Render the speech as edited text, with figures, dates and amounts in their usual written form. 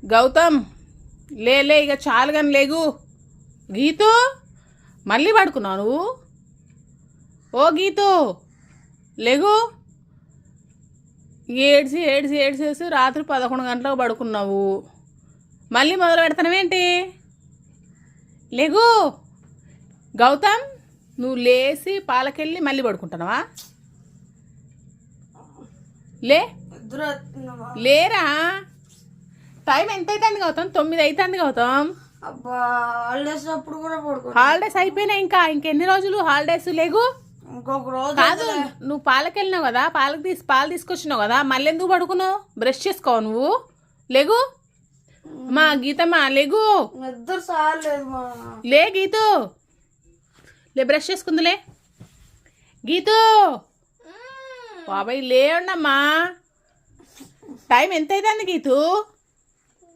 గౌతమ్ లే ఇక చాలు కానీ లేగు. గీతు మళ్ళీ పడుకున్నావు నువ్వు? ఓ గీతు లేగు. ఏడ్చేసి రాత్రి 11 గంటలకు పడుకున్నావు. మళ్ళీ మొదలు పెడతానవేంటి? లేగు. గౌతమ్ నువ్వు లేచి పాలకెళ్ళి మళ్ళీ పడుకుంటున్నావా? లేరా? టైం ఎంత అవుతుంది గౌతమ్? 9 అవుతుంది గౌతమ్. హాలిడేస్ అయిపోయినాయి. ఇంకెన్ని రోజులు హాలిడేస్? లేగు. కాదు, నువ్వు పాలకెళ్ళినావు కదా, పాలు తీసుకొచ్చినావు కదా, మళ్ళీ ఎందుకు పడుకున్నావు? బ్రష్ చేసుకోవు నువ్వు? లేగు మా గీతమ్మా, లేగు. లే గీతు, లే బ్రష్ చేసుకుందిలే. గీతు బాబాయ్ లేవండమ్మా. టైం ఎంత అవుతుంది గీతు?